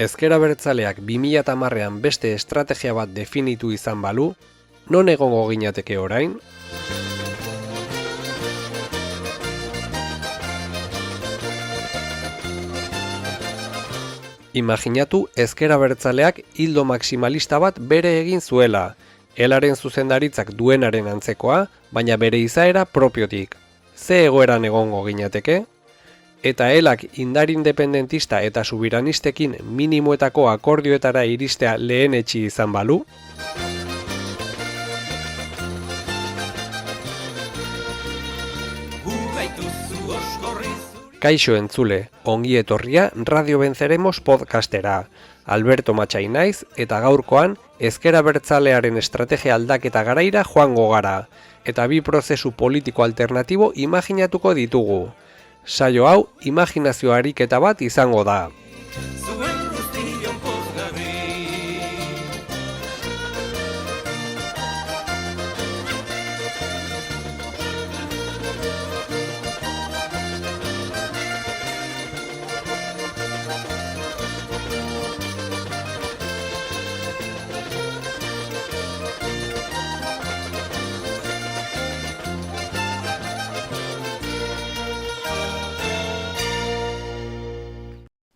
Ezker Abertzaleak 2010ean beste estrategia bat definitu izan balu, non egongo ginateke orain? Imaginatu Ezker Abertzaleak ildo maximalista bat bere egin zuela, elaren zuzendaritzak duenaren antzekoa, baina bere izaera propiotik. Ze egoeran egongo ginateke? Eta elak indar independentista eta subiranistekin minimoetako akordioetara iristea lehenetsi izan balu? Kaixo entzule, ongi etorria Radio Venceremos podcastera. Alberto Matxai naiz eta gaurkoan Ezker Abertzalearen estrategia aldaketa garaira joango gara, eta bi prozesu politiko alternatibo imaginatuko ditugu. Saio hau imaginazio ariketa bat izango da.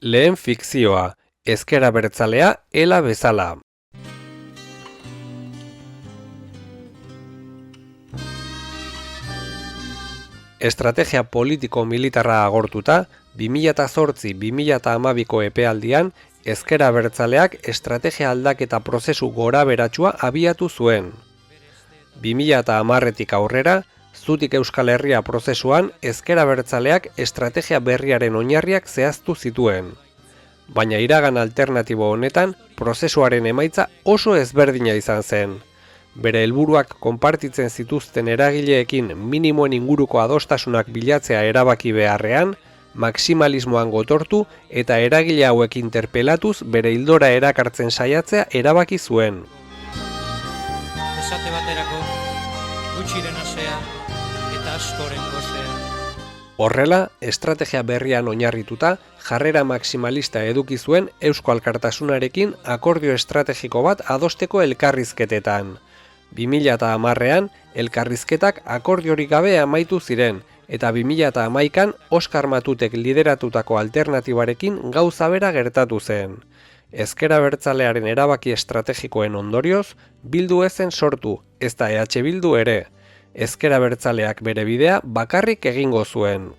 Lehen fikzioa, Ezker Abertzalea ela bezala. Estrategia politiko-militarra agortuta, 2008-2012ko epealdian, Ezker Abertzaleak estrategia aldaketa prozesu goraberatsua abiatu zuen. 2010etik aurrera, Zutik Euskal Herria prozesuan Ezker Abertzaleak estrategia berriaren oinarriak zehaztu zituen. Baina iragan alternatibo honetan, prozesuaren emaitza oso ezberdina izan zen. Bere helburuak konpartitzen zituzten eragileekin minimoen inguruko adostasunak bilatzea erabaki beharrean, maximalismoan gotortu eta eragile hauek interpelatuz bere ildora erakartzen saiatzea erabaki zuen. Esate baterako, gutxiren asea eta askoren gozea. Horrela, estrategia berrian oinarrituta, jarrera maximalista eduki zuen Eusko Alkartasunarekin akordio estrategiko bat adosteko elkarrizketetan. 2010ean, elkarrizketak akordiorik gabe amaitu ziren, eta 2011an Oskar Matutek lideratutako alternatibarekin gauza bera gertatu zen. Ezker Abertzalearen erabaki estrategikoen ondorioz, Bildu ezen sortu, ezta EH Bildu ere. Ezker Abertzaleak bere bidea bakarrik egingo zuen.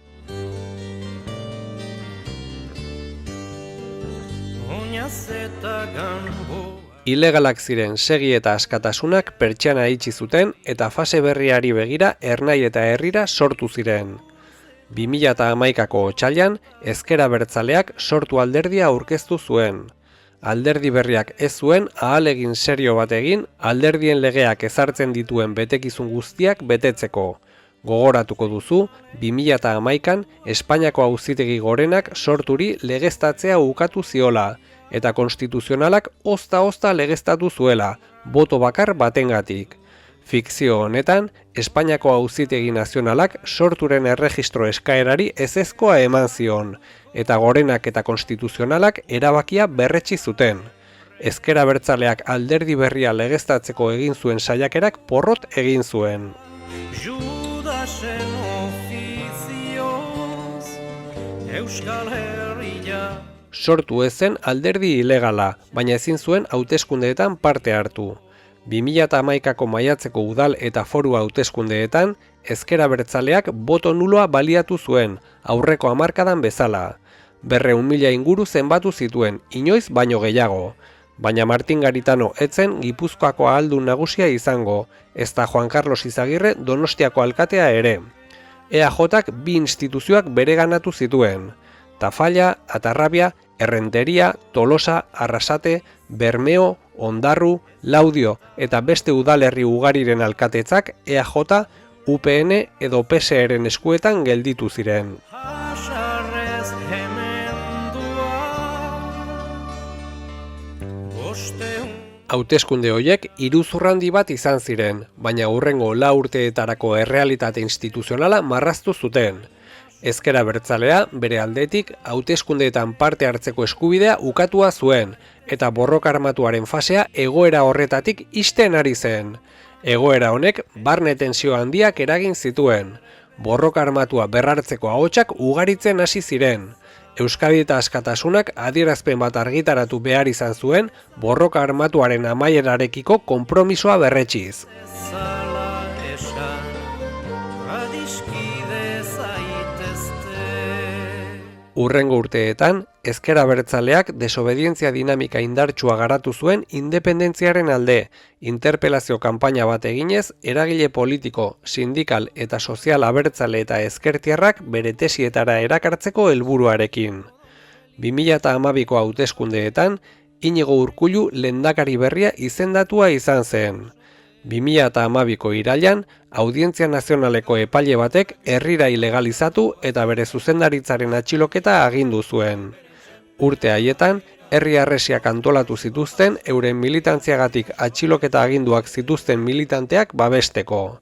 Ilegalak ziren segi eta askatasunak pertsiana itxi zuten eta fase berriari begira ernai eta herrira sortu ziren. 2011ko otsailean Ezker Abertzaleak sortu alderdia aurkeztu zuen. Alderdi berriak ez zuen ahalegin serio bat egin alderdien legeak ezartzen dituen betekizun guztiak betetzeko. Gogoratuko duzu, 2011an Espainiako Auzitegi Gorenak sorturi legeztatzea ukatu ziola, eta konstituzionalak ozta legeztatu zuela, boto bakar batengatik. Fikzio honetan, Espainiako Auzitegi Nazionalak sorturen erregistro eskaerari ezezkoa eman zion, eta Gorenak eta konstituzionalak erabakia berretsi zuten. Ezker Abertzaleak alderdi berria legeztatzeko egin zuen saiakerak porrot egin zuen. Sortu ezen alderdi ilegala, baina ezin zuen hauteskundeetan parte hartu. 2011ko maiatzeko udal eta foru hauteskundeetan, Ezker Abertzaleak boto nuloa baliatu zuen, aurreko hamarkadan bezala. 200.000 inguru zenbatu zituen, inoiz baino gehiago. Baina Martin Garitano etzen Gipuzkoako ahaldun nagusia izango, ezta Juan Carlos Izagirre Donostiako alkatea ere. EAJak bi instituzioak bereganatu zituen. Tafalla, Atarrabia, Errenteria, Tolosa, Arrasate, Bermeo, Ondarru, Laudio eta beste udalerri ugariren alkatetzak EAJ, UPN edo PSeren eskuetan gelditu ziren. Hauteskunde horiek iruzurrandi bat izan ziren, baina hurrengo 4 urteetarako errealitate instituzionala marraztu zuten. Ezker Abertzalea bere aldetik hauteskundeetan parte hartzeko eskubidea ukatua zuen eta borroka armatuaren fasea egoera horretatik ixten ari zen. Egoera honek barne tensio handiak eragin zituen. Borroka armatua berrartzeko ahotsak ugaritzen hasi ziren. Euskadi eta Askatasunak adierazpen bat argitaratu behar izan zuen borroka armatuaren amaierarekiko konpromisoa berretsiz. Hurrengo urteetan, Ezker Abertzaleak desobedientzia dinamika indartsua garatu zuen independentziaren alde, interpelazio kanpaina bat eginez, eragile politiko, sindikal eta sozial abertzale eta ezkertiarrak bere tesietara erakartzeko helburuarekin. 2012ko hauteskundeetan, Inigo Urkullu lehendakari berria izendatua izan zen. 2012ko irailean, Audientzia Nazionaleko epaile batek herrira ilegalizatu eta bere zuzendaritzaren atxiloketa agindu zuen. Urte haietan, herri harresiak antolatu zituzten euren militantziagatik atxiloketa aginduak zituzten militanteak babesteko.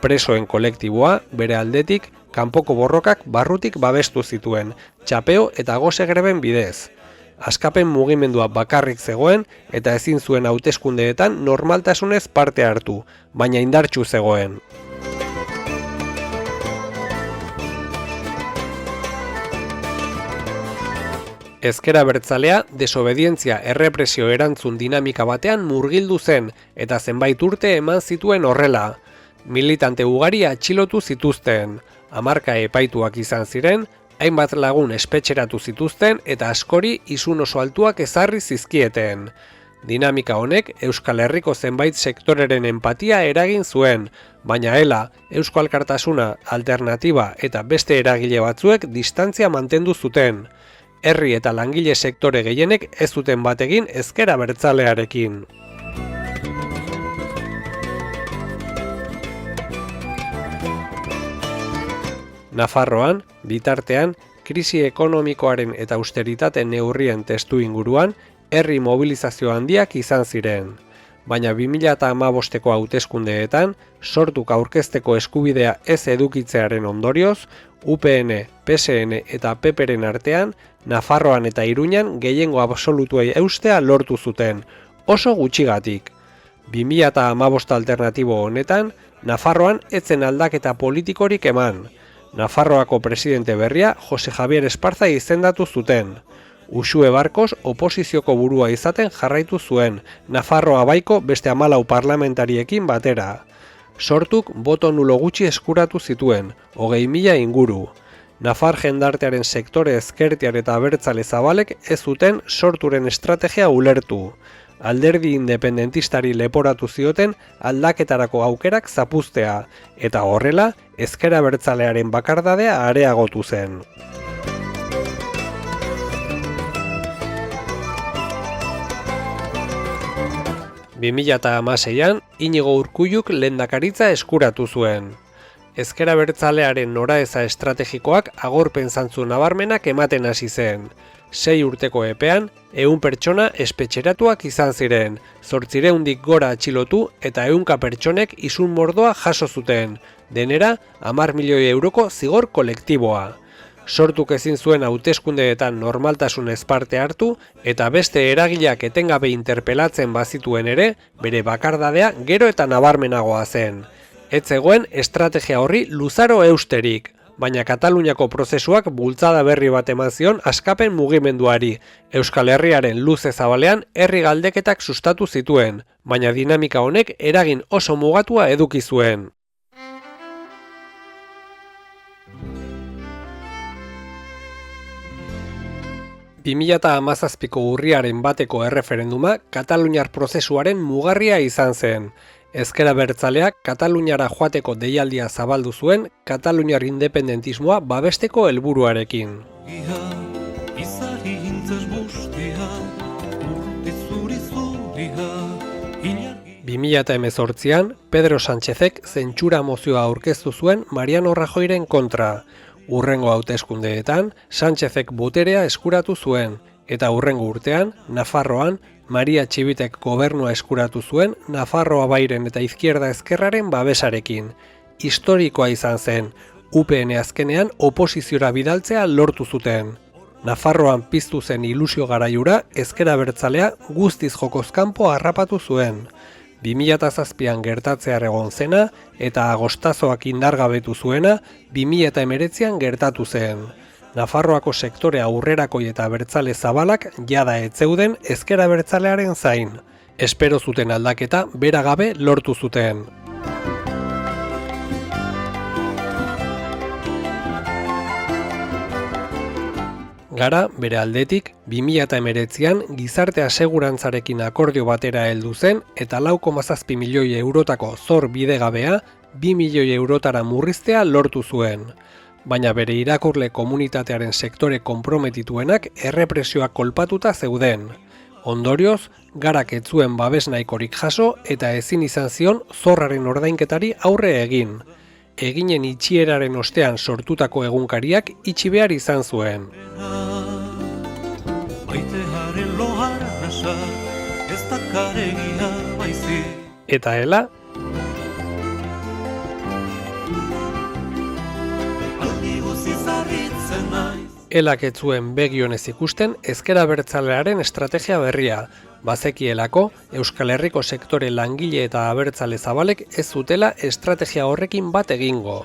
Presoen kolektiboa, bere aldetik, kanpoko borrokak barrutik babestu zituen, txapeo eta gose greben bidez. Askapen mugimendua bakarrik zegoen eta ezin zuen hauteskundeetan normaltasunez parte hartu, baina indartsu zegoen. Ezker Abertzalea desobedientzia errepresio erantzun dinamika batean murgildu zen eta zenbait urte eman zituen horrela. Militante ugari atxilotu zituzten, 10 epaituak izan ziren, hainbat lagun espetxeratu zituzten eta askori isun oso altuak ezarri zizkieten. Dinamika honek Euskal Herriko zenbait sektoreren enpatia eragin zuen, baina ela, Eusko Alkartasuna, Alternatiba eta beste eragile batzuek distantzia mantendu zuten. Herri eta langile sektore gehienek ez zuten bat egin Ezker Abertzalearekin. Nafarroan, bitartean, krisi ekonomikoaren eta austeritate neurrien testu inguruan, herri mobilizazio handiak izan ziren. Baina 2015ko hauteskundeetan, sortuk aurkezteko eskubidea ez edukitzearen ondorioz, UPN, PSN eta PPren artean, Nafarroan eta Iruñan gehiengo absolutuei eustea lortu zuten, oso gutxigatik. 2015 alternatibo honetan, Nafarroan etzen aldaketa politikorik eman. Nafarroako presidente berria Jose Javier Esparza izendatu zuten. Uxue Barkos oposizioko burua izaten jarraitu zuen, Nafarroa baiko beste 14 parlamentariekin batera. Sortuk boto nulo gutxi eskuratu zituen, 20.000 inguru. Nafar jendartearen sektore ezkertiar eta abertzale zabalek ez zuten sorturen estrategia ulertu. Alderdi independentistari leporatu zioten aldaketarako aukerak zapuztea, eta horrela, Ezker Abertzalearen bakardadea areagotu zen. Bi 2016an, Inigo Urkulluk lehendakaritza eskuratu zuen. Ezker Abertzalearen noraeza estrategikoak agorpen zantzu nabarmenak ematen hasi zen. 6 urteko epean, 100 pertsona espetxeratuak izan ziren, 800 gora atxilotu eta 100 pertsonek isun mordoa jaso zuten, denera 10 milioi euroko zigor kolektiboa. Sortuk ezin zuen hauteskundeetan normaltasunez parte hartu eta beste eragileak etengabe interpelatzen bazituen ere, bere bakardadea gero eta nabarmenagoa zen. Ez zegoen estrategia horri luzaro eusterik, baina Kataluniako prozesuak bultzada berri bat eman zion askapen mugimenduari. Euskal Herriaren luze zabalean herri galdeketak sustatu zituen, baina dinamika honek eragin oso mugatua eduki zuen. Bi 2017ko urriaren bateko erreferenduma Kataluniar prozesuaren mugarria izan zen. Ezker Abertzaleak Kataluniara joateko deialdia zabaldu zuen Kataluniar independentismoa babesteko helburuarekin. 2018an, Pedro Sánchezek zentsura mozioa aurkeztu zuen Mariano Rajoyren kontra. Hurrengo hauteskundeetan, Sánchezek boterea eskuratu zuen, eta hurrengo urtean, Nafarroan, Maria Txibitek gobernua eskuratu zuen Nafarroa Bairen eta Izquierda Ezkerraren babesarekin. Historikoa izan zen, UPN azkenean oposiziora bidaltzea lortu zuten. Nafarroan piztu zen ilusio garaiura ezker abertzalea guztiz jokoz kanpo harrapatu zuen. 2007an gertatzear egon zena eta agostazoak indargabetu zuena 2019an gertatu zen. Nafarroako sektore aurrerakoi eta abertzale zabalak jada ez zeuden ezker abertzalearen zain. Espero zuten aldaketa bera gabe lortu zuten. Gara, bere aldetik, 2019an gizarte asegurantzarekin akordio batera heldu zen eta 4,7 milioi eurotako zor bidegabea 2 milioi eurotara murriztea lortu zuen. Baina bere irakurle komunitatearen sektore konprometituenak errepresioak kolpatuta zeuden. Ondorioz, Garak ez zuen babes nahikorik jaso eta ezin izan zion zorraren ordainketari aurre egin. Eginen itxieraren ostean sortutako egunkariak itxi behar izan zuen. Eta ela, elak ez zuen begionez ikusten ezker abertzalearen estrategia berria, bazekielako Euskal Herriko sektore langile eta abertzale zabalek ez zutela estrategia horrekin bat egingo.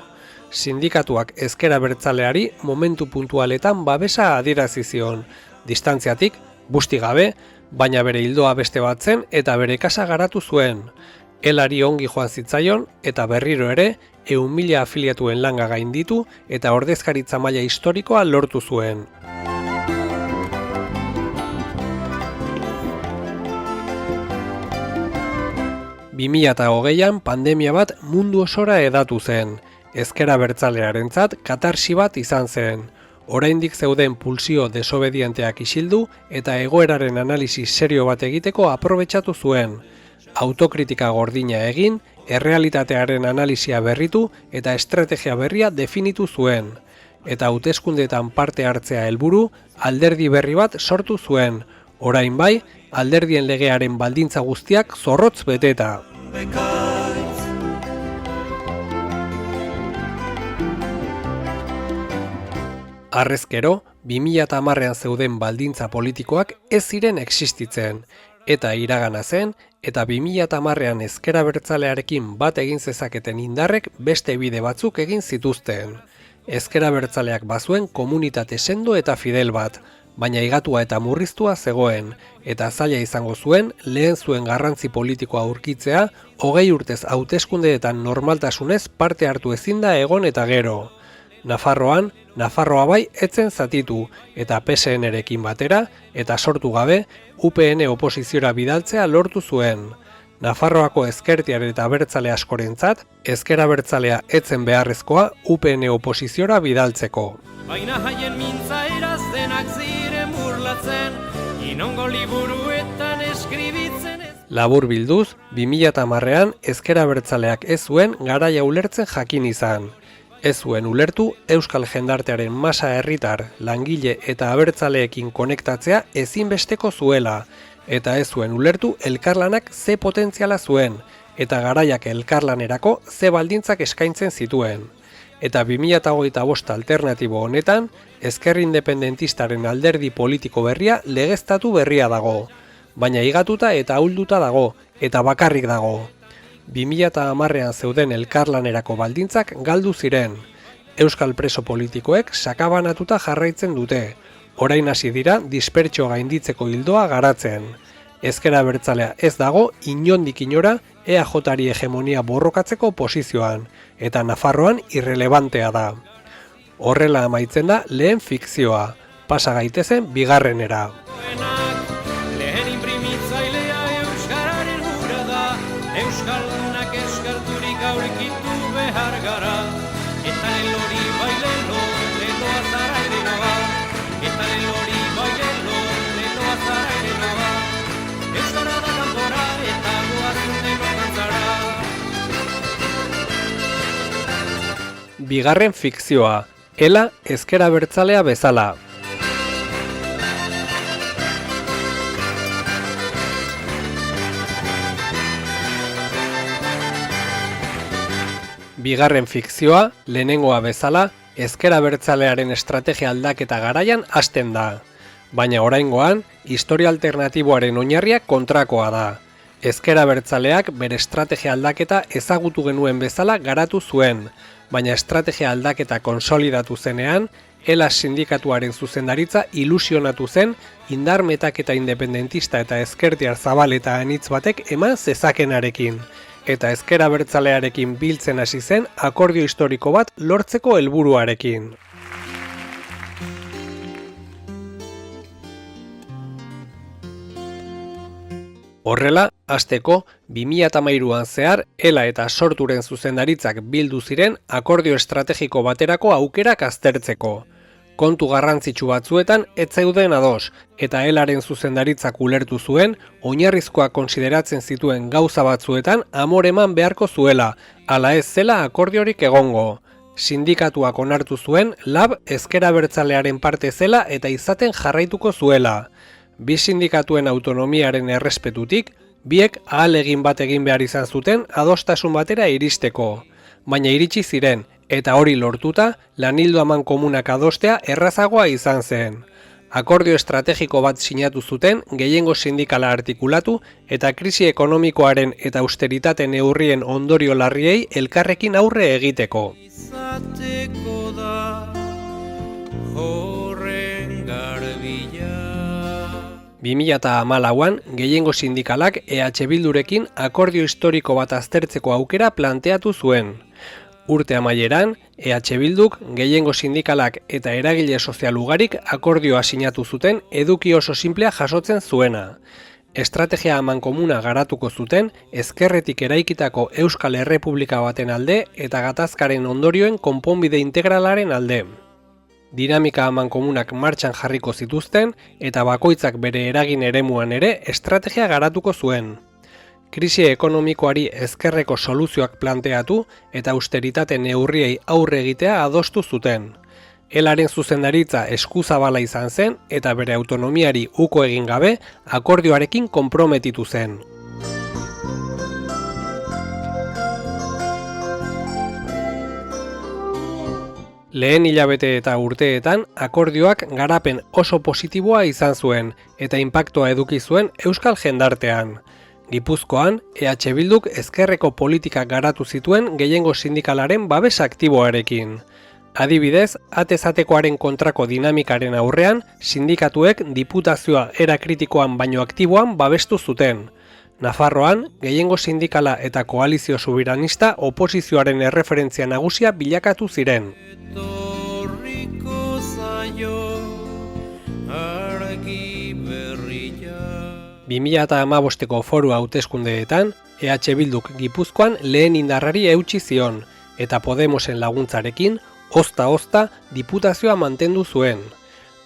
Sindikatuak ezker abertzaleari momentu puntualetan babesa adierazi zion, distantziatik, busti gabe, baina bere ildoa beste bat zen eta bere kasa garatu zuen. Elari ongi joan zitzaion eta berriro ere 100.000 afiliatuen langa gainditu eta ordezkaritza maila historikoa lortu zuen. ...2020an pandemia bat mundu osora hedatu zen. Ezker abertzalearentzat katarsi bat izan zen. Oraindik zeuden pulsio desobedienteak isildu eta egoeraren analisi serio bat egiteko aprobetxatu zuen. Autokritika gordina egin, errealitatearen analisia berritu eta estrategia berria definitu zuen. Eta hauteskundeetan parte hartzea helburu, alderdi berri bat sortu zuen. Orain bai, alderdien legearen baldintza guztiak zorrotz beteta. Harrezkero, 2010an zeuden baldintza politikoak ez ziren existitzen, eta iragana zen, eta 2010an ezker abertzalearekin bat egin zezaketen indarrek beste bide batzuk egin zituzten. Ezker abertzaleak bazuen komunitate sendo eta fidel bat, baina higatua eta murriztua zegoen, eta zaila izango zuen lehen zuen garrantzi politikoa aurkitzea 20 urtez hauteskundeetan normaltasunez parte hartu ezinda egon eta gero. Nafarroan, Nafarroa bai etzen zatitu eta PSN-erekin batera eta sortu gabe UPN oposiziora bidaltzea lortu zuen. Nafarroako ezkertiaren eta abertzale askorentzat, ezker abertzalea etzen beharrezkoa UPN oposiziora bidaltzeko. Baina haien mintza erazdenak ziren burlatzen, inongo liburuetan eskribitzen ez. Labur bilduz, 2010an ezker abertzaleak ez zuen garaia ulertzen jakin izan. Ez zuen ulertu euskal jendartearen masa herritar, langile eta abertzaleekin konektatzea ezinbesteko zuela, eta ez zuen ulertu elkarlanak ze potentziala zuen, eta garaiak elkarlanerako ze baldintzak eskaintzen zituen. Eta 2025 alternatibo honetan, ezker independentistaren alderdi politiko berria legeztatu berria dago, baina higatuta eta ahulduta dago, eta bakarrik dago. 2010an zeuden elkarlanerako baldintzak galdu ziren. Euskal preso politikoek sakabanatuta jarraitzen dute. Orain hasi dira dispertsio gainditzeko ildoa garatzen. Ezker abertzalea ez dago inondik inora EAJari hegemonia borrokatzeko posizioan, eta Nafarroan irrelevantea da. Horrela amaitzen da lehen fikzioa, pasa gaitezen bigarrenera. Lehen inprimitzailea euskararen hura da, euskaldunak eskarturik aurkitu behar gara. Eta lelori bailelo, leloa zara ereroa. Eta lelori bailelo, leloa zara ereroa. Euskara da kantora eta goazen denotantzara. Bigarren fikzioa, Ela ezker abertzalea bezala. Bigarren fikzioa, lehenengoa bezala, ezker abertzalearen estrategia aldaketa garaian hasten da. Baina oraingoan, historia alternatiboaren oinarriak kontrakoa da. Ezker abertzaleak bere estrategia aldaketa ezagutu genuen bezala garatu zuen, baina estrategia aldaketa konsolidatu zenean, ELAS sindikatuaren zuzendaritza ilusionatu zen indar metaketa independentista eta ezkertiar zabal eta anitz batek eman zezakenarekin, eta ezker abertzalearekin biltzen hasi zen akordio historiko bat lortzeko helburuarekin. Horrela, hasteko, 2013an zehar, ELA eta Sorturen zuzendaritzak bildu ziren akordio estrategiko baterako aukerak aztertzeko. Kontu garrantzitsu batzuetan ez zeuden ados, eta ELAren zuzendaritzak ulertu zuen, oinarrizkoa konsideratzen zituen gauza batzuetan amoreman beharko zuela, ala ez zela akordiorik egongo. Sindikatuak onartu zuen LAB ezker abertzalearen parte zela eta izaten jarraituko zuela. Bi sindikatuen autonomiaren errespetutik, biek ahalegin bat egin behar izan zuten adostasun batera iristeko. Baina iritsi ziren, eta hori lortuta, lanildo amankomunak adostea errazagoa izan zen. Akordio estrategiko bat sinatu zuten, gehiengo sindikala artikulatu, eta krisi ekonomikoaren eta austeritate neurrien ondorio larriei elkarrekin aurre egiteko. Izateko da horren garbila. 2014an, gehiengo sindikalak EH Bildurekin akordio historiko bat aztertzeko aukera planteatu zuen. Urte amaieran, EH Bilduk, gehiengo sindikalak eta eragile sozial ugarik akordioa sinatu zuten eduki oso simplea jasotzen zuena. Estrategia amankomuna garatuko zuten ezkerretik eraikitako Euskal Errepublika baten alde eta gatazkaren ondorioen konponbide integralaren alde. Dinamika amankomunak martxan jarriko zituzten eta bakoitzak bere eragin eremuan ere estrategia garatuko zuen. Krisi ekonomikoari ezkerreko soluzioak planteatu eta austeritate neurriei aurre egitea adostu zuten. ELAren zuzendaritza eskuzabala izan zen eta bere autonomiari uko egin gabe akordioarekin konprometitu zen. Lehen hilabete eta urteetan akordioak garapen oso positiboa izan zuen eta inpaktoa eduki zuen euskal jendartean. Gipuzkoan, EH Bilduk ezkerreko politikak garatu zituen gehiengo sindikalaren babes aktiboarekin. Adibidez, atezatekoaren kontrako dinamikaren aurrean, sindikatuek diputazioa era kritikoan baino aktiboan babestu zuten. Nafarroan, gehiengo sindikala eta koalizio soberanista oposizioaren erreferentzia nagusia bilakatu ziren. Etorriko zaio argi berria. 2015ko foru hauteskundeetan, EH Bilduk Gipuzkoan lehen indarrari eutsi zion, eta Podemosen laguntzarekin, ozta diputazioa mantendu zuen.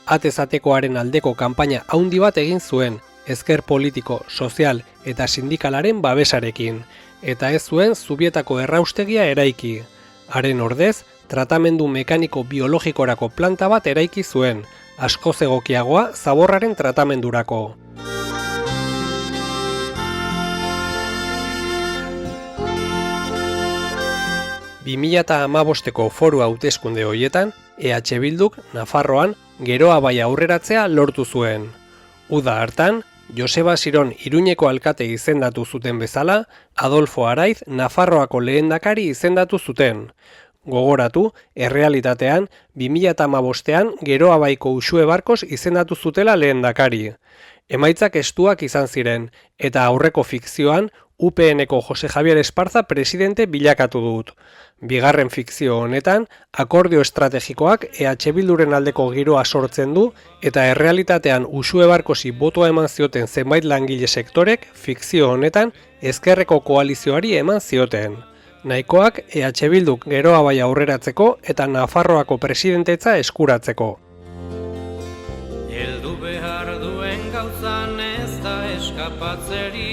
Atezatekoaren aldeko kanpaina haundi bat egin zuen, ezker politiko, sozial eta sindikalaren babesarekin, eta ez zuen Zubietako erraustegia eraiki. Haren ordez, tratamendu mekaniko biologikorako planta bat eraiki zuen, askoz egokiagoa zaborraren tratamendurako. Bi 2015ko foru hauteskunde horietan, EH Bilduk Nafarroan Geroa bai aurreratzea lortu zuen. Uda hartan, Joseba Siron Iruñeko alkate izendatu zuten bezala, Adolfo Araiz Nafarroako lehendakari izendatu zuten. Gogoratu, errealitatean, 2015ean Geroa baiko Uxue Barkos izendatu zutela lehendakari. Emaitzak estuak izan ziren, eta aurreko fikzioan, UPNeko Jose Javier Esparza presidente bilakatu dut. Bigarren fikzio honetan, akordio estrategikoak EH Bilduren aldeko giroa sortzen du eta errealitatean Uxue Barkosi botoa eman zioten zenbait langile sektorek fikzio honetan ezkerreko koalizioari eman zioten. Nahikoak EH Bilduk Geroa bai aurreratzeko eta Nafarroako presidentetza eskuratzeko. Heldu behar duen gauzan ez da eskapatzeri.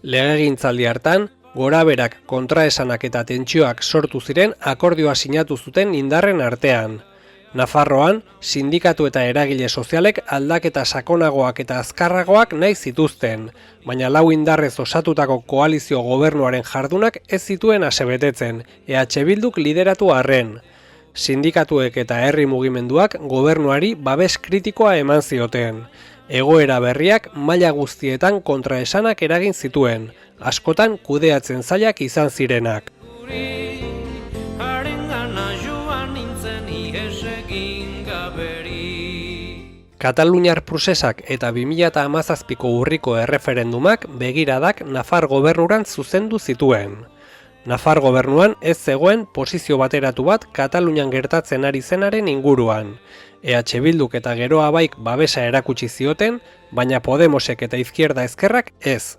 Legegintzaldi hartan, goraberak, kontraesanak eta tentsioak sortu ziren akordioa sinatu zuten indarren artean. Nafarroan, sindikatu eta eragile sozialek aldaketa sakonagoak eta azkarragoak nahi zituzten, baina lau indarrez osatutako koalizio gobernuaren jardunak ez zituen asebetetzen, EH Bilduk lideratu arren. Sindikatuek eta herri mugimenduak gobernuari babes kritikoa eman zioten. Egoera berriak maila guztietan kontraesanak eragin zituen, askotan kudeatzen zailak izan zirenak. Kataluniar prozesak eta 2017ko urriko erreferendumak begiradak Nafar gobernurantz zuzendu zituen. Nafar gobernuan ez zegoen posizio bateratu bat Katalunian gertatzen ari zenaren inguruan. EH Bilduk eta Geroa Baik babesa erakutsi zioten, baina Podemosek eta Izquierda Ezkerrak ez.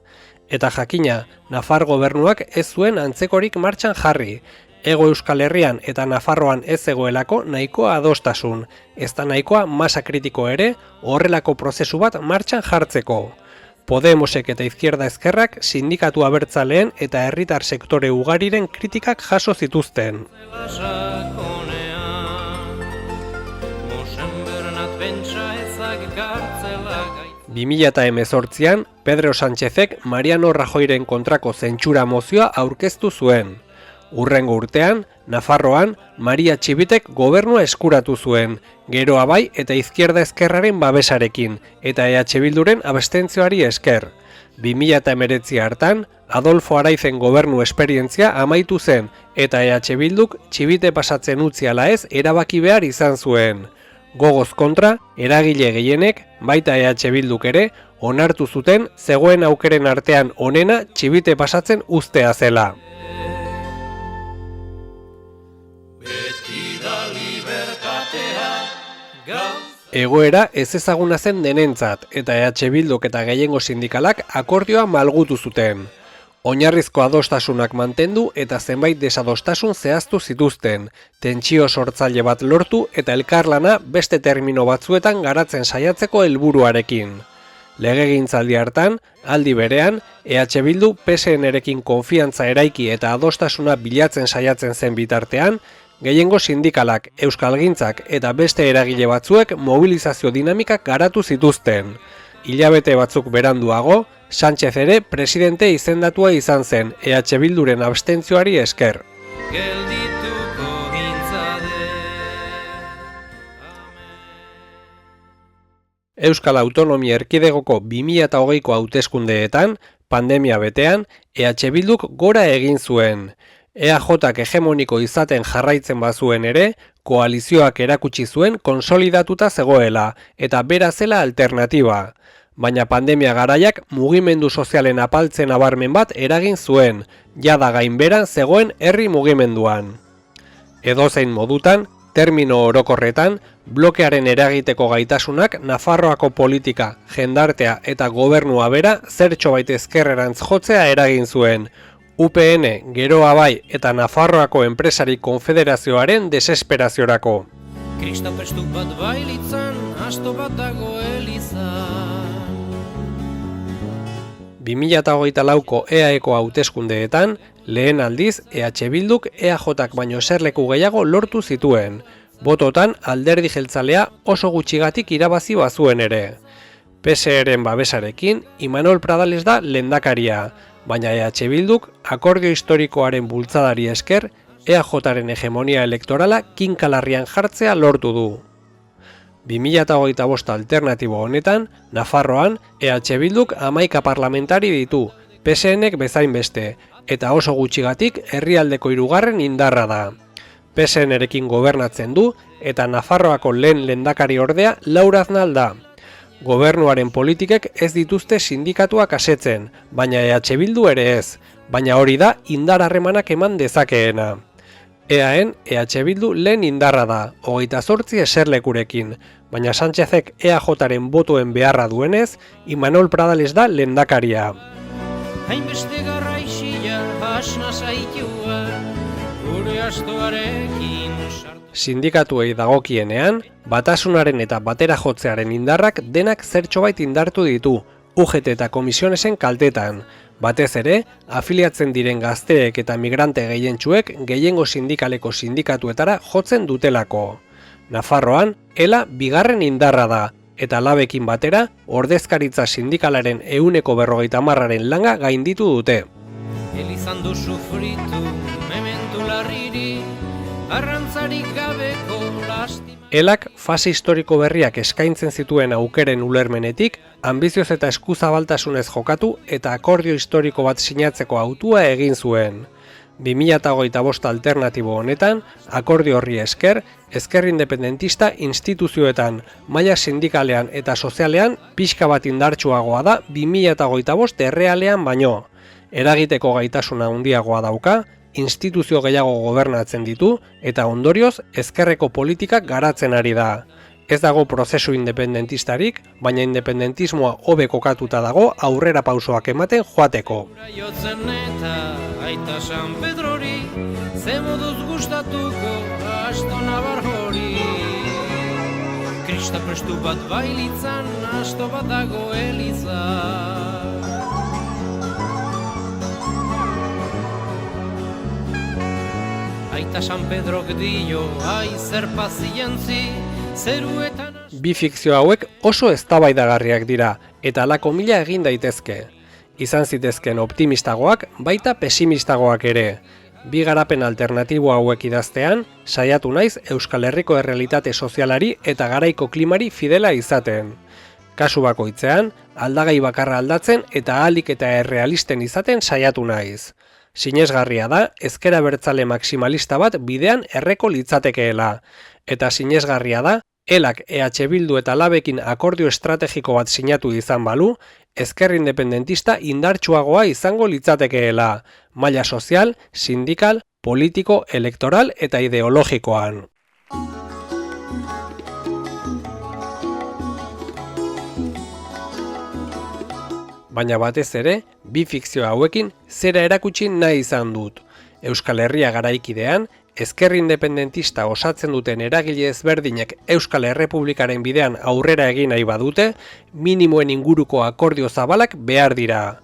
Eta jakina, Nafar gobernuak ez zuen antzekorik martxan jarri. Hego Euskal Herrian eta Nafarroan ez zegoelako nahikoa adostasun, ez da nahikoa masa kritiko ere horrelako prozesu bat martxan jartzeko. Podemosek eta Izquierda Ezkerrak sindikatu abertzaleen eta herritar sektore ugariren kritikak jaso zituzten. 2018an, Pedro Sánchezek Mariano Rajoyren kontrako zentsura mozioa aurkeztu zuen. Hurrengo urtean, Nafarroan, Maria Txibitek gobernua eskuratu zuen, Geroa Bai eta Izquierda Ezkerraren babesarekin, eta EH Bilduren abstentzioari esker. 2019 hartan, Adolfo Araizen gobernu esperientzia amaitu zen, eta EH Bilduk Txibite pasatzen utzi ala ez erabaki behar izan zuen. Gogoz kontra, eragile gehienek, baita EH Bilduk ere, onartu zuten zegoen aukeren artean onena Txibite pasatzen uztea zela. Egoera ez ezaguna zen denentzat, eta EH Bilduk eta gehiengo sindikalak akordioa malgutu zuten. Oinarrizko adostasunak mantendu eta zenbait desadostasun zehaztu zituzten, tentsio sortzaile bat lortu eta elkarlana beste termino batzuetan garatzen saiatzeko helburuarekin. Legegintzaldi hartan, aldi berean, EH Bildu PSN-erekin konfiantza eraiki eta adostasuna bilatzen saiatzen zen bitartean, gehiengo sindikalak, euskalgintzak eta beste eragile batzuek mobilizazio dinamikak garatu zituzten. Hilabete batzuk beranduago, Sánchez ere presidente izendatua izan zen EH Bilduren abstentzioari esker. Euskal Autonomia Erkidegoko 2020ko hauteskundeetan, pandemia betean, EH Bilduk gora egin zuen. EAJak hegemoniko izaten jarraitzen bazuen ere, koalizioak erakutsi zuen konsolidatuta zegoela eta bera zela alternatiba. Baina pandemia garaiak mugimendu sozialen apaltzen nabarmen bat eragin zuen, jada gainbera zegoen herri mugimenduan. Edozein modutan, termino orokorretan, blokearen eragiteko gaitasunak Nafarroako politika, jendartea eta gobernua bera zertxobait ezkerrerantz jotzea eragin zuen, UPN, Geroa Bai eta Nafarroako enpresari konfederazioaren desesperaziorako. Kristopestu bat bailitzan, asto bat dago elizan. 2024ko EAEko hauteskundeetan, lehen aldiz EH Bilduk EAJak baino eserleku gehiago lortu zituen. Bototan alderdi jeltzalea oso gutxigatik irabazi bazuen ere. PSeren babesarekin, Imanol Pradales da lehendakaria, baina EH Bilduk akordio historikoaren bultzadari esker EAJaren hegemonia elektorala kinkalarrian jartzea lortu du. 2025 alternatibo honetan, Nafarroan, EH Bilduk 11 parlamentari ditu, PSNek bezain beste, eta oso gutxigatik herrialdeko hirugarren indarra da. PSNerekin gobernatzen du, eta Nafarroako lehen lehendakari ordea Laura Aznal da. Gobernuaren politikek ez dituzte sindikatuak asetzen, baina EH Bildu ere ez, baina hori da indar harremanak eman dezakeena. EAen EH Bildu lehen indarra da, 28 eserlekurekin, baina Sánchezek EAJaren botoen beharra duenez, Imanol Pradales da lehendakaria. Hainbeste garraixia hasna zaitua, gure astoarekin sartu. Sindikatuei dagokienean, batasunaren eta batera jotzearen indarrak denak zertxobait indartu ditu, UGT eta komisionesen kaltetan. Batez ere, afiliatzen diren gazteek eta migrante gehientsuek gehiengo sindikaleko sindikatuetara jotzen dutelako. Nafarroan, ELA bigarren indarra da, eta labekin batera, ordezkaritza sindikalaren 50%aren langa gainditu dute. Elizandu sufritu, mementu larriri, arrantzarik gabeko lastima. ELAk fase historiko berriak eskaintzen zituen aukeren ulermenetik, ambizioz eta eskuzabaltasunez jokatu eta akordio historiko bat sinatzeko hautua egin zuen. 2025 alternatibo honetan, akordio horri esker, ezker independentista instituzioetan, maila sindikalean eta sozialean pixka bat indartsuagoa da 2025 errealean baino. Eragiteko gaitasuna handiagoa dauka, instituzio gehiago gobernatzen ditu eta ondorioz ezkerreko politikak garatzen ari da. Ez dago prozesu independentistarik, baina independentismoa hobe kokatuta dago aurrera pausoak ematen joateko. Jotzen eta aita San Pedrori, ze moduz gustatuko asto nabar hori. Krista prestu bat bailitzan, asto bat dago eliza. Aita San Pedrok dio, ai zer pazientzi, zeruetan... Bi fikzio hauek oso eztabaidagarriak dira, eta halako mila egin daitezke. Izan zitezken optimistagoak, baita pesimistagoak ere. Bi garapen alternatibo hauek idaztean, saiatu naiz Euskal Herriko errealitate sozialari eta garaiko klimari fidela izaten. Kasu bakoitzean, aldagai bakarra aldatzen eta ahalik eta errealisten izaten saiatu naiz. Sinesgarria da, ezker abertzale maximalista bat bidean erreko litzatekeela. Eta sinesgarria da, ELAk EH Bildu eta labekin akordio estrategiko bat sinatu izan balu, ezker independentista indartsuagoa izango litzatekeela, maila sozial, sindikal, politiko, elektoral eta ideologikoan. Baina batez ere, bi fikzio hauekin zera erakutsi nahi izan dut. Euskal Herria garaikidean, ezker independentista osatzen duten eragile ezberdinek Euskal Errepublikaren bidean aurrera egin nahi badute, minimoen inguruko akordio zabalak behar dira.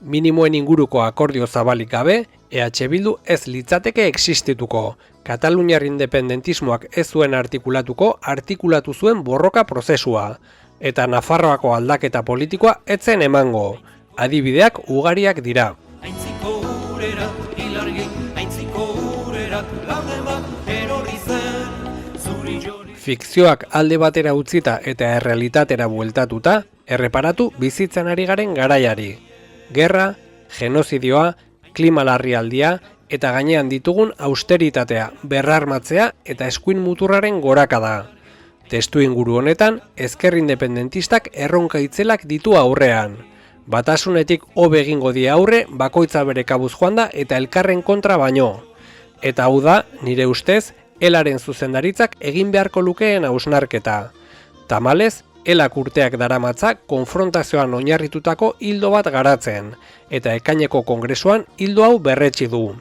Minimoen inguruko akordio zabalik gabe, EH Bildu ez litzateke existituko. Kataluniar independentismoak ez zuen artikulatu zuen borroka prozesua. Eta Nafarroako aldaketa politikoa etzen emango. Adibideak ugariak dira. Aintziko urerat, ilargi, aintziko urerat, lauden bat erori zen, zuri jori. Fikzioak alde batera utzita eta errealitatera bueltatuta, erreparatu bizitzan ari garen garaiari. Gerra, genozidioa, klima larrialdia eta gainean ditugun austeritatea, berrarmatzea eta eskuin muturraren gorakada. Testu inguru honetan, ezker independentistak erronka itzelak ditu aurrean. Batasunetik hobe egingo die aurre, bakoitza bere kabuz joan da eta elkarren kontra baino. Eta hau da, nire ustez, ELAren zuzendaritzak egin beharko lukeen hausnarketa. Tamalez, ELAk urteak daramatza konfrontazioan oinarritutako ildo bat garatzen, eta ekaineko kongresuan ildo hau berretsi du.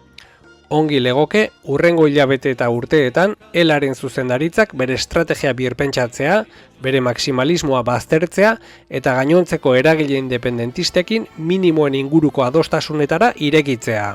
Ongi legoke, hurrengo hilabete eta urteetan, ELAren zuzendaritzak bere estrategia birpentsatzea, bere maximalismoa baztertzea eta gainontzeko eragile independentistekin minimoen inguruko adostasunetara irekitzea.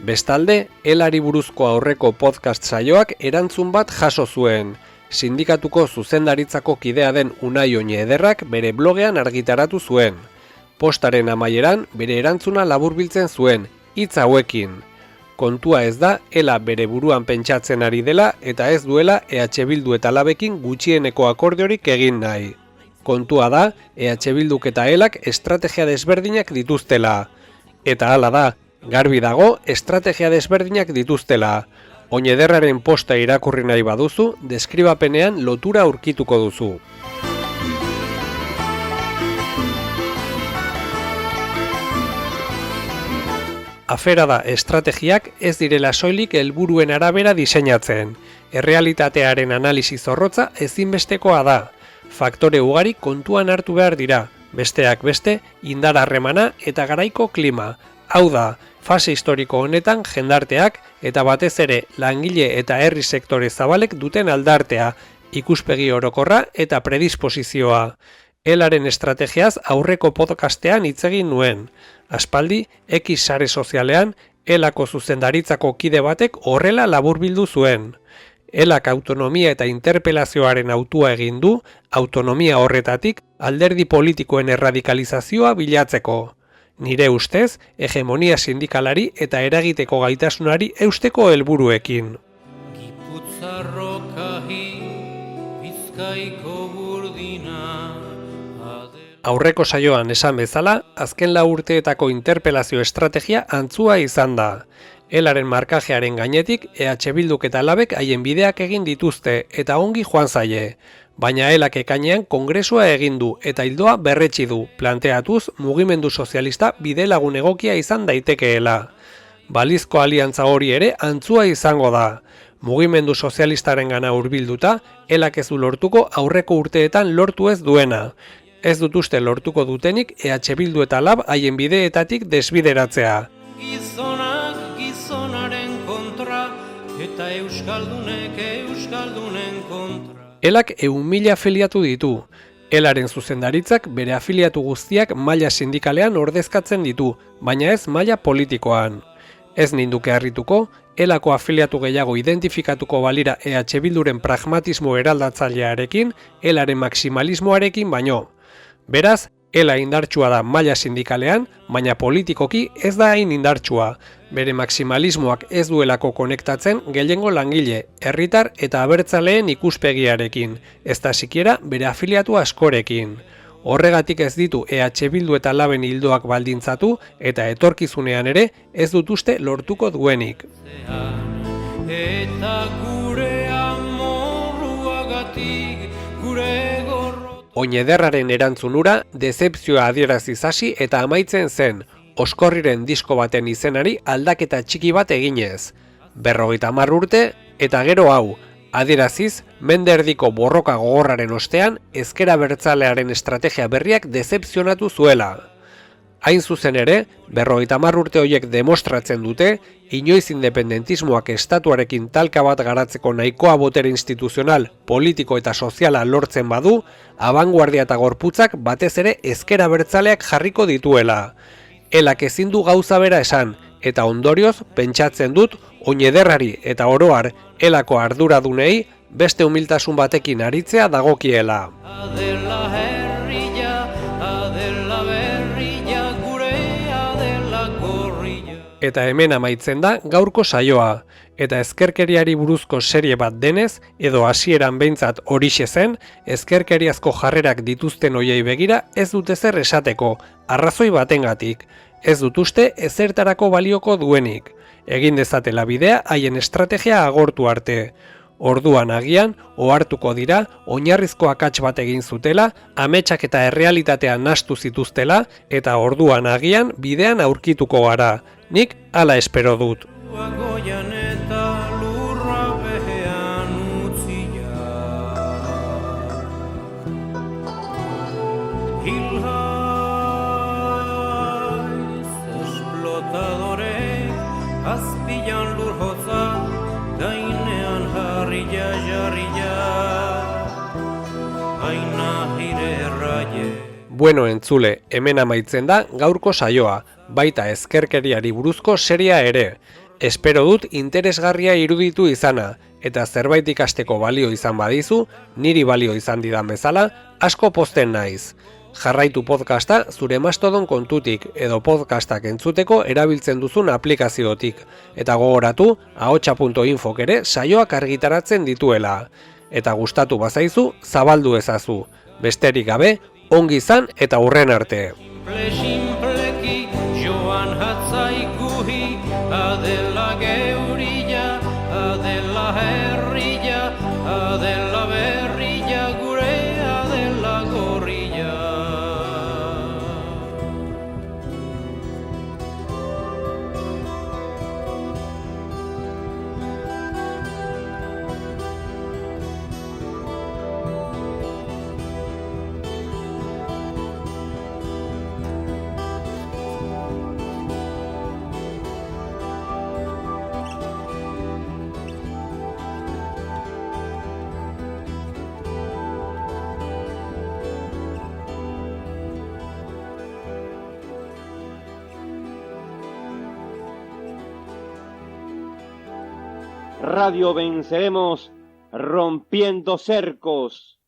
Bestalde, ELAri buruzko aurreko podcast saioak erantzun bat jaso zuen. Sindikatuko zuzendaritzako kidea den Unai Oñe Ederrak bere blogean argitaratu zuen. Postaren amaieran bere erantzuna laburbiltzen zuen, hitz hauekin. Kontua ez da, ELA bere buruan pentsatzen ari dela eta ez duela EH Bildu eta labekin gutxieneko akordiorik egin nahi. Kontua da, EH Bilduk eta ELAk estrategia desberdinak dituztela. Eta hala da, garbi dago estrategia desberdinak dituztela. Oñederraren posta irakurri nahi baduzu, deskribapenean lotura aurkituko duzu. Afera da estrategiak ez direla soilik helburuen arabera diseinatzen. Errealitatearen analisi zorrotza ezinbestekoa da. Faktore ugari kontuan hartu behar dira, besteak beste, indar harremana eta garaiko klima. Hau da, fase historiko honetan jendarteak eta batez ere langile eta herri sektore zabalek duten aldartea, ikuspegi orokorra eta predisposizioa. ELAren estrategiaz aurreko podcastean hitz egin nuen. Aspaldi, X sare sozialean, elako zuzendaritzako kide batek horrela laburbildu zuen. Elak autonomia eta interpelazioaren autua egin du, autonomia horretatik alderdi politikoen erradikalizazioa bilatzeko. Nire ustez, hegemonia sindikalari eta eragiteko gaitasunari eusteko helburuekin. Aurreko saioan esan bezala, azken 4 urteetako interpelazio estrategia antzua izan da. Elaren markajearen gainetik, EH Bilduk eta Labek haien bideak egin dituzte eta ongi joan zaie. Baina Elak ekainean kongresua egin du eta ildoa berretsi du, planteatuz mugimendu sozialista bide lagun egokia izan daitekeela. Balizko aliantza hori ere antzua izango da. Mugimendu sozialistarengana hurbilduta, Elak ez du lortuko aurreko urteetan lortu ez duena. Ez dut uste lortuko dutenik EH Bildu eta Lab haien bideetatik desbideratzea. Gizonaren kontra eta euskaldunen kontra. Elak 100.000 afiliatu ditu. Elaren zuzendaritzak bere afiliatu guztiak maila sindikalean ordezkatzen ditu, baina ez maila politikoan. Ez ninduke harrituko, Elako afiliatu gehiago identifikatuko balira EH Bilduren pragmatismo eraldatzailearekin, Elaren maximalismoarekin baino. Beraz, Ela indartsua da maila sindikalean, baina politikoki ez da hain indartsua. Bere maximalismoak ez duelako konektatzen gehiengo langile, herritar eta abertzaleen ikuspegiarekin, ez da sikiera bere afiliatu askorekin. Horregatik ez ditu EH Bildu eta Laben hildoak baldintzatu eta etorkizunean ere ez dut uste lortuko duenik. Eta gure amorruagatik gure Oinederraren erantzunura dezepzioa adieraziz hasi eta amaitzen zen, Oskorriren disko baten izenari aldaketa txiki bat eginez. 50 urte eta gero hau, adieraziz mende erdiko borroka gogorraren ostean ezker abertzalearen estrategia berriak dezepzionatu zuela. Hain zuzen ere, 50 urte horiek demostratzen dute, inoiz independentismoak estatuarekin talka bat garatzeko nahikoa botere instituzional, politiko eta soziala lortzen badu, abanguardia eta gorputzak batez ere ezker abertzaleak jarriko dituela. Elak ezin du gauza bera esan, eta ondorioz pentsatzen dut Oinederrari eta oroar Elako arduradunei beste humiltasun batekin aritzea dagokiela. Eta hemen amaitzen da gaurko saioa, eta ezkerkeriari buruzko serie bat denez, edo hasieran behintzat horixe zen, ezkerkeriazko jarrerak dituzten hoiei begira ez dute zer esateko, arrazoi batengatik. Ez dut uste ezertarako balioko duenik. Egin dezatela bidea haien estrategia agortu arte. Orduan agian, ohartuko dira, oinarrizko akats bat egin zutela, ametsak eta errealitatea nahastu zituztela, eta orduan agian bidean aurkituko gara. Nik hala espero dut. Azpian lur hotza, gainean jarria jarria, aina hire erraie. Bueno entzule, hemen amaitzen da gaurko saioa, baita ezkerkeriari buruzko seria ere. Espero dut interesgarria iruditu izana, eta zerbait ikasteko balio izan badizu, niri balio izan didan bezala, asko pozten naiz. Jarraitu podcasta zure Mastodon kontutik edo podcastak entzuteko erabiltzen duzun aplikaziotik. Eta gogoratu, ahotsa.infok ere saioak argitaratzen dituela. Eta gustatu bazaizu, zabaldu ezazu. Besterik gabe, ongi izan eta hurren arte. Simpleki joan hatzaikuhi, adela geurila, adela herrila, adela berrila, gure adela gorrila. Radio Venceremos rompiendo cercos.